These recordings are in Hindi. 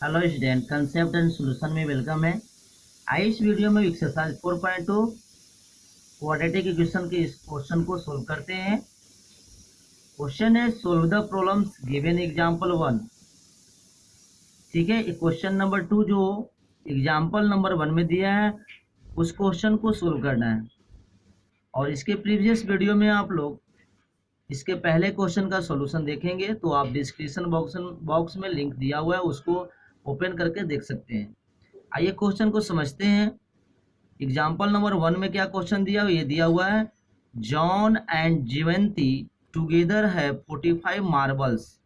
Hello student, concept and solution में वेलकम है। आइए इस वीडियो में एक्सरसाइज 4.2 क्वाड्रेटिक इक्वेशन के इस क्वेश्चन को सोल्व करते हैं। क्वेश्चन है solve the problems given example 1। ठीक है, क्वेश्चन नंबर 2 जो एग्जांपल नंबर 1 में दिया है उस क्वेश्चन को सोल्व करना है। और इसके प्रीवियस वीडियो में आप लोग इसके पहले क्वेश्चन का सॉल्यूशन देखेंगे तो आप डिस्क्रिप्शन बॉक्स में लिंक दिया हुआ है, उसको ओपन करके देख सकते हैं। आइए क्वेश्चन को समझते हैं। एग्जाम्पल नंबर 1 में क्या क्वेश्चन दिया हुआ, ये दिया हुआ है जॉन एंड जीवंती टुगेदर है 45 marbles,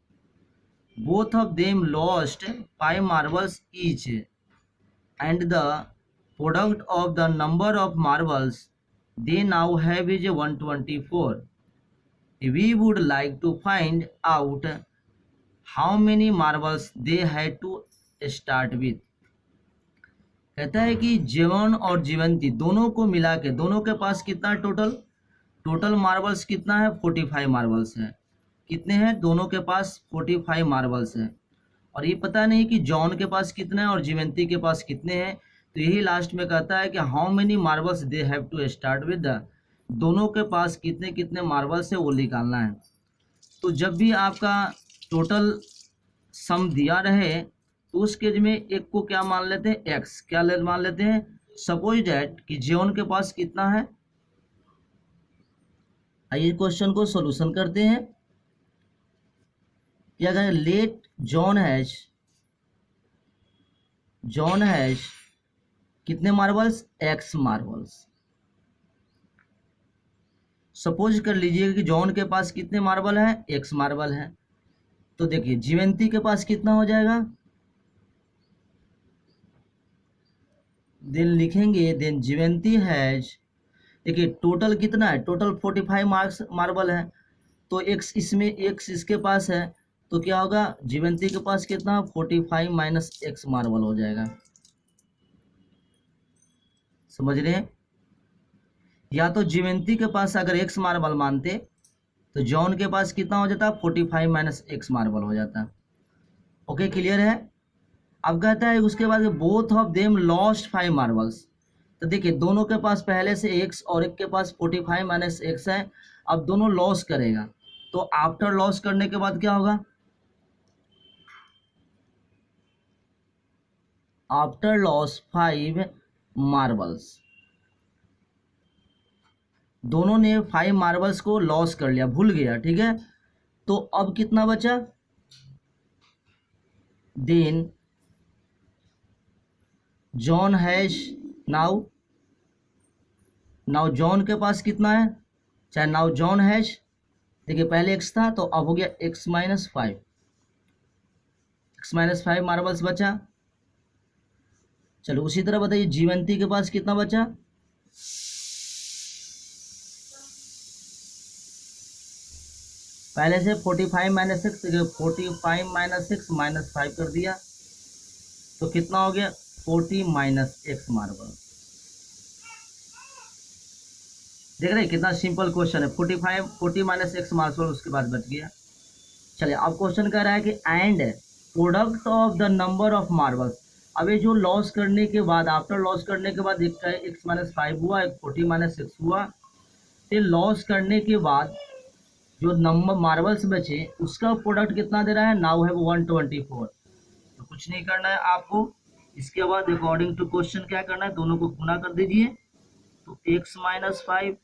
both of them lost 5 marbles each and the product of the number of marbles they now have is 124. We would like to find out how many marbles they had to start with. कहता है कि जीवन और जीवंती दोनों को मिला के दोनों के पास कितना टोटल मार्बल्स कितना है, 45 मार्बल्स है। कितने हैं, दोनों के पास 45 मार्बल्स है। और ये पता नहीं कि जॉन के पास कितने हैं और जीवंती के पास कितने हैं, तो यही लास्ट में कहता है कि how many marbles they have to start with, दोनों के पास कितने कितने मार्बल्स है वो निकालना है। तो जब भी आपका टोटल सम दिया रहे तो उस केस में एक को क्या मान लेते हैं, एक्स क्या मान लेते हैं। सपोज डैट कि जॉन के पास कितना है। आइए क्वेश्चन को सॉल्यूशन करते हैं। क्या करें, लेट जॉन हैज कितने मार्बल्स, एक्स मार्बल्स। सपोज कर लीजिए कि जॉन के पास कितने मार्बल है, एक्स मार्बल है। तो देखिए जीवंती के पास कितना हो जाएगा, देन लिखेंगे देन जीवंती हैज, देखिए टोटल कितना है, टोटल 45 मार्बल है। तो एक्स इसमें एक्स इसके पास है तो क्या होगा, जीवंती के पास कितना 45 माइनस एक्स मार्बल हो जाएगा। समझ रहे हैं। या तो जीवंती के पास अगर एक्स मार्बल मानते तो जॉन के पास कितना हो जाता, 45 माइनस एक्स मार्बल हो जाता। ओके, क्लियर है। अब कहता है उसके बाद both of them lost 5 marbles. तो देखिए दोनों के पास पहले से एक्स और एक के पास 45 माइनस एक्स है। अब दोनों लॉस करेगा तो आफ्टर लॉस करने के बाद क्या होगा, आफ्टर लॉस 5 मार्बल्स, दोनों ने 5 मार्बल्स को लॉस कर लिया, भूल गया। ठीक है, तो अब कितना बचा, then John has now John के पास कितना है, चाहे नाउ जॉन हैज, देखिए पहले एक्स था तो अब हो गया एक्स माइनस 5 मार्बल्स बचा। चलो उसी तरह बताइए जीवंती के पास कितना बचा, पहले से 45 minus x, 45 minus x minus 5 कर दिया तो कितना हो गया 40 माइनस एक्स मार्बल। देख रहे हैं कितना सिंपल क्वेश्चन है, 40 माइनस एक्स मार्बल उसके बाद बच गया। चलिए अब क्वेश्चन कह रहा है कि and product of the number of marbles. अब ये जो लॉस करने के बाद, आफ्टर लॉस करने के बाद एक का एक्स माइनस 5 हुआ, एक 40 माइनस एक्स हुआ, फिर लॉस करने के बाद जो नंबर मार्बल्स बचे उसका प्रोडक्ट कितना दे रहा है, नाउ है 124। तो कुछ नहीं करना है आपको, इसके बाद अकॉर्डिंग टू क्वेश्चन क्या करना है, दोनों को गुना कर दीजिए। तो एक्स माइनस 5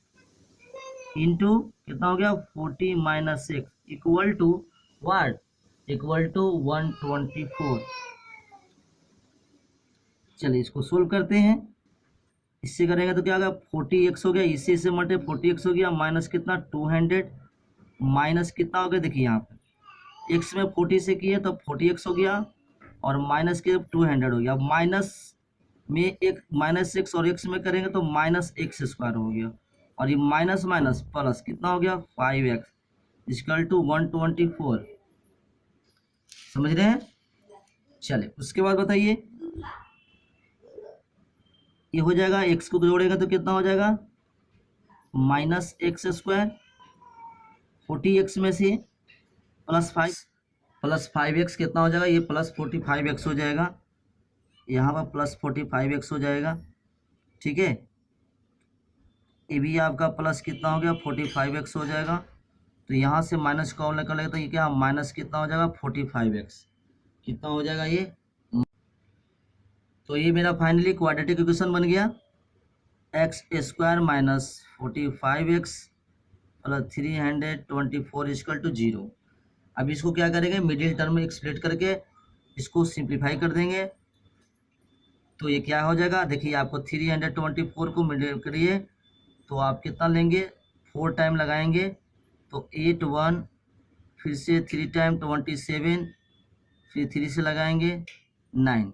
इंटू कितना हो गया 40 minus x equal to what, equal to 124। चलिए इसको सोल्व करते हैं। इससे करेंगे तो क्या होगा, 40x हो गया, इसी से मल्टे 40x हो गया, माइनस कितना 200, माइनस कितना हो गया, देखिए यहाँ पे एक्स में 40 से किए तो 40x हो गया और माइनस के 200 हो गया। माइनस में एक माइनस एक्स और एक्स में करेंगे तो माइनस एक्स स्क्वायर हो गया और ये माइनस माइनस प्लस कितना हो गया 5x इक्वल टू 124। समझ रहे हैं। चले उसके बाद बताइए, ये हो जाएगा एक्स को जोड़ेगा तो कितना हो जाएगा माइनस एक्स स्क्वायर, 40x में से प्लस 5 प्लस 5x कितना हो जाएगा, ये प्लस 45x हो जाएगा, यहाँ पर प्लस 45x हो जाएगा, ठीक है। ये भी आपका प्लस कितना हो गया 45x हो जाएगा। तो यहाँ से माइनस कौन निकल लेगा, तो ये क्या माइनस कितना हो जाएगा 45x, कितना हो जाएगा ये। तो ये मेरा फाइनली क्वाड्रेटिक इक्वेशन बन गया, x square minus 45x plus 324 equal to 0। अब इसको क्या करेंगे, मिडिल टर्म में स्प्लिट करके इसको सिंप्लीफाई कर देंगे। तो ये क्या हो जाएगा, देखिए आपको 324 को मिडिल करिए तो आप कितना लेंगे, 4 टाइम लगाएंगे तो 8 1, फिर से 3 टाइम 27, फिर 3 से लगाएंगे 9।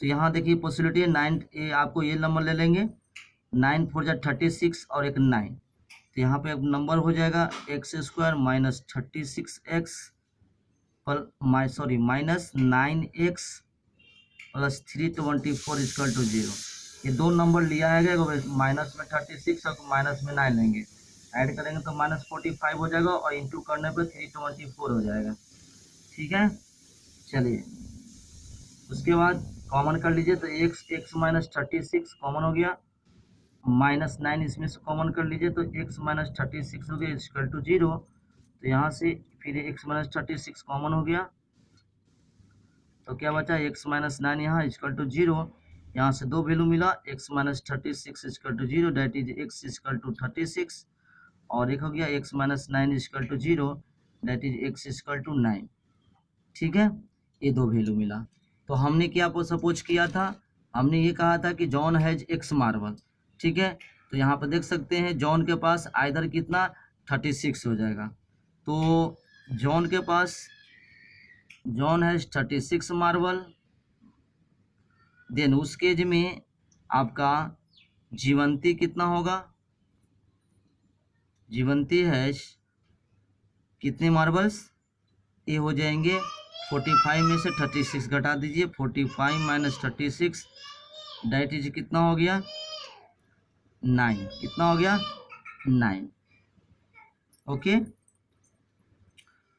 तो यहाँ देखिए पॉसिबिलिटी है 9, ये आपको ये नंबर ले लेंगे, 9 4 जा 36 और एक 9। तो यहाँ पे एक नंबर हो जाएगा x square minus 36x minus 9x plus 324 equal to 0। ये दो नंबर लिया है, माइनस में 36 और माइनस में 9 लेंगे, ऐड करेंगे तो माइनस 45 हो जाएगा और इंटू करने पे 324 हो जाएगा, ठीक है। चलिए उसके बाद कॉमन कर लीजिए, तो x माइनस 36 कॉमन हो गया, माइनस 9 इसमें से कॉमन कर लीजिए तो x माइनस 36 हो गया इक्वल टू 0। तो यहाँ से फिर x माइनस 36 कॉमन हो गया, तो क्या बचा x माइनस 9 यहाँ इक्वल टू 0। यहाँ से दो वैल्यू मिला, x minus 36 equal to 0 that is x equal to 36, और एक हो गया x minus 9 equal to 0 that is x equal to 9, ठीक है। ये दो वैल्यू मिला। तो हमने क्या सपोज किया था, हमने ये कहा था कि जॉन हैज x मार्बल, ठीक है। तो यहाँ पर देख सकते हैं जॉन के पास आइदर कितना 36 हो जाएगा, तो जॉन के पास जॉन हैज 36 मार्बल, देन उस केज में आपका जीवंती कितना होगा, जीवंती हैज कितने मार्बल्स, ये हो जाएंगे 45 में से 36 घटा दीजिए, 45 माइनस 36 डेट इज कितना हो गया 9, कितना हो गया 9, ओके।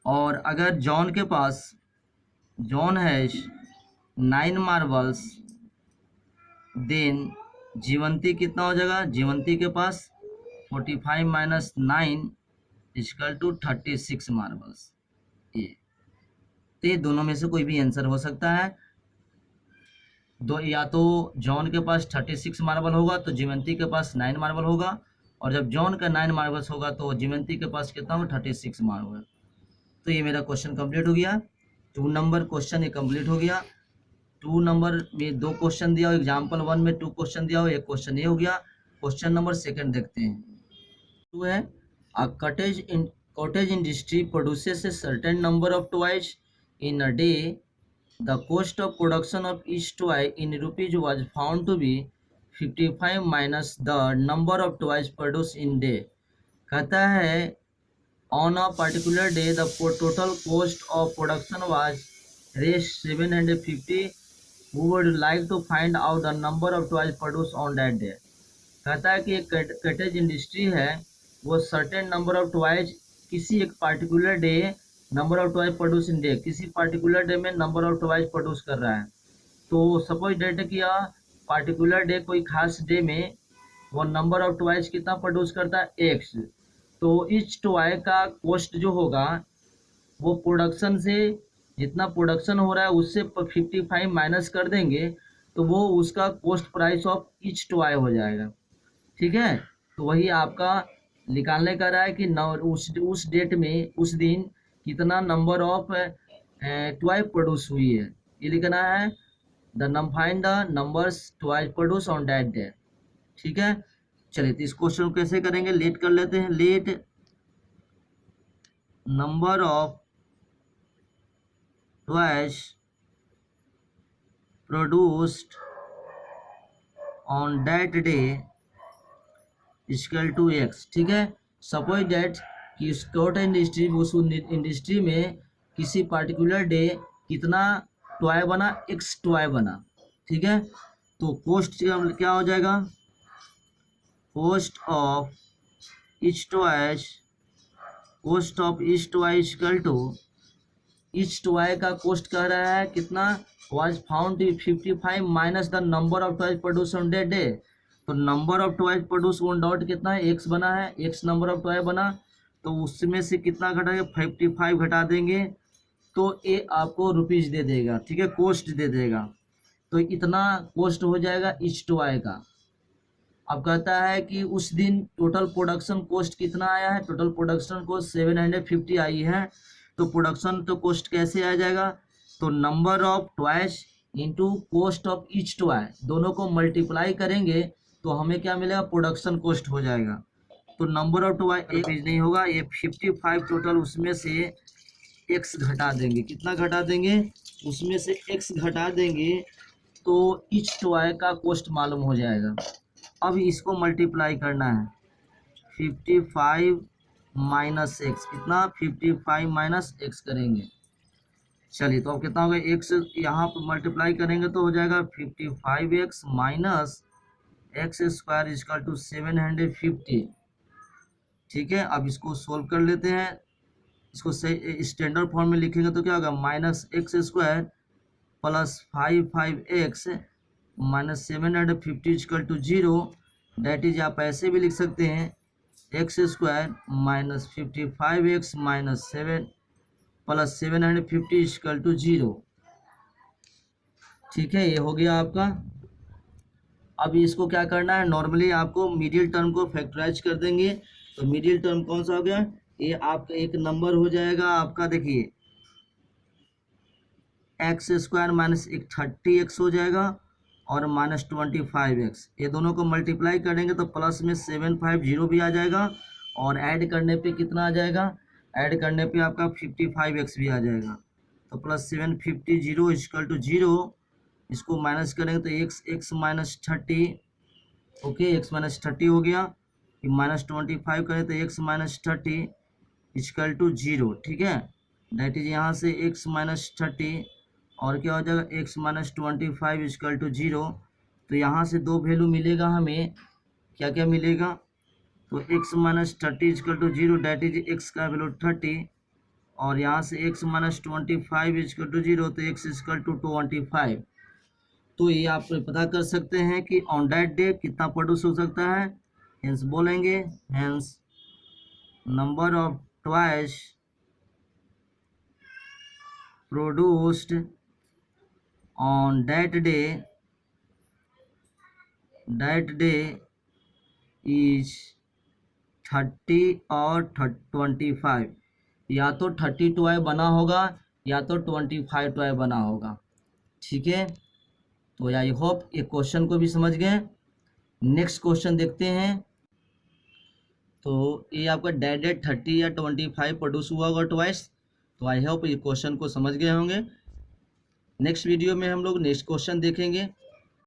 और अगर जॉन के पास जॉन हैज 9 मार्बल्स, देन जीवंती कितना हो जाएगा, जीवंती के पास 45 माइनस 9 इक्वल टू 36 मार्बल्स। ये दोनों में से कोई भी आंसर हो सकता है, दो, या तो जॉन के पास 36 मार्बल होगा तो जीवंती के पास 9 मार्बल होगा, और जब जॉन का 9 मार्बल्स होगा तो जीवंती के पास कितना होगा 36 मार्बल। तो ये मेरा क्वेश्चन कंप्लीट हो गया, 2 नंबर क्वेश्चन ये कंप्लीट हो गया। 2 नंबर में 2 क्वेश्चन दिया हो, एग्जाम्पल 1 में 2 क्वेश्चन दिया हो, एक क्वेश्चन ये हो गया। क्वेश्चन नंबर 2 देखते हैं, 2 है अ cottage industry produces a certain number of toys in a day. The cost of production of each toy in rupees was found to be 55 minus the number of toys produced in day. कहता है on a particular day the total cost of production was raised 750. Who would like to find out the number of toys produced on that day? कहता है कि एक कटेज इंडस्ट्री है, वो सर्टेन नंबर ऑफ टॉयज किसी एक particular day number of toys produce in day, किसी पार्टिकुलर डे में नंबर ऑफ टॉयज प्रोड्यूस कर रहा है। तो सपोज डेट किया पार्टिकुलर डे, कोई खास डे में वो नंबर ऑफ टॉयज कितना प्रोड्यूस करता है एक्स, तो इच टॉय का कॉस्ट जो होगा वो प्रोडक्शन से, जितना प्रोडक्शन हो रहा है उससे 55 माइनस कर देंगे तो वो उसका cost price of each toy हो जाएगा, ठीक है। तो वही आपका निकालने का रहा है कि उस डेट में उस दिन कितना नंबर ऑफ टॉय प्रोड्यूस हुई है, ये लिखना है find the numbers toy produce on that day, ठीक है। चलिए तो इस क्वेश्चन को कैसे करेंगे, लेट कर लेते हैं। Let number of toys produced on that day equal to x, ठीक है। सपोज डेट कि कॉटन इंडस्ट्री, उस इंडस्ट्री में किसी पार्टिकुलर डे कितना टॉय बना, एक्स टॉय बना, ठीक है। तो कॉस्ट क्या हो जाएगा, cost of each toy equal to each toy का कॉस्ट कह रहा है कितना, was found 55 minus the number of toys produce on that day. तो number of toys produce on dot कितना है, एक्स बना है, एक्स नंबर ऑफ टॉय बना, तो उसमें से कितना घटाएंगे, 55 घटा देंगे तो ये आपको रुपीज दे देगा, ठीक है, कॉस्ट दे देगा। तो इतना कॉस्ट हो जाएगा ईच टॉय का। अब कहता है कि उस दिन टोटल प्रोडक्शन कॉस्ट कितना आया है, टोटल प्रोडक्शन कॉस्ट 750 आई है। तो प्रोडक्शन तो कॉस्ट कैसे आ जाएगा, तो number of toys into cost of each toy, दोनों को मल्टीप्लाई करेंगे तो हमें क्या मिलेगा, प्रोडक्शन कॉस्ट हो जाएगा। तो नंबर ऑफ टॉय एक नहीं होगा, ये 55 टोटल, उसमें से एक्स घटा देंगे, कितना घटा देंगे, उसमें से एक्स घटा देंगे तो ईच टॉय का कॉस्ट मालूम हो जाएगा। अब इसको मल्टीप्लाई करना है, 55 माइनस एक्स, कितना 55 माइनस एक्स करेंगे। चलिए तो अब कितना होगा, एक्स यहाँ पर मल्टीप्लाई करेंगे तो हो जाएगा 55x minus x square equal to 750। ठीक है, अब इसको सोल्व कर लेते हैं, इसको सही स्टैंडर्ड फॉर्म में लिखेंगे तो क्या होगा, minus x square plus 55x minus 750 equal to 0, that is आप ऐसे भी लिख सकते हैं x square minus 55x minus 7 plus 750 equal to 0। ठीक है, ये हो गया आपका। अब इसको क्या करना है, नॉर्मली आपको मिडिल टर्म को फैक्टराइज कर देंगे। तो मिडिल टर्म कौन सा हो गया, ये आपका एक नंबर हो जाएगा आपका, देखिए एक्स स्क्वायर माइनस एक 30x हो जाएगा और माइनस 25x, ये दोनों को मल्टीप्लाई करेंगे तो प्लस में 750 भी आ जाएगा और ऐड करने पे कितना आ जाएगा, ऐड करने पे आपका 55x भी आ जाएगा। तो प्लस 750 इजकल टू 0, इसको माइनस करेंगे तो x minus 30, okay x minus 30 हो गया, फिर माइनस 25 करें तो x माइनस 30 इजकल टू 0। ठीक है, दैट इज यहाँ से x माइनस 30 और क्या हो जाएगा x माइनस 25 इजकल टू 0। तो यहाँ से दो वैल्यू मिलेगा हमें, क्या क्या मिलेगा, तो x minus 30 equal to 0, that is x का वैल्यू 30 और यहाँ से x माइनस 25 इजकल टू 0, तो x इजकल टू 25। तो ये आप पता कर सकते हैं कि ऑन दैट डे कितना प्रोड्यूस हो सकता है। हेंस बोलेंगे, hence number of toys produced on that day is 30 और 25, या तो 30 टॉय बना होगा या तो 25 टॉय बना होगा। ठीक है, तो आई होप ये क्वेश्चन को भी समझ गए। नेक्स्ट क्वेश्चन देखते हैं। तो ये आपका डेड 30 या 25 प्रोड्यूस हुआ होगा ट्वाइस। तो आई होप ये क्वेश्चन को समझ गए होंगे। नेक्स्ट वीडियो में हम लोग नेक्स्ट क्वेश्चन देखेंगे।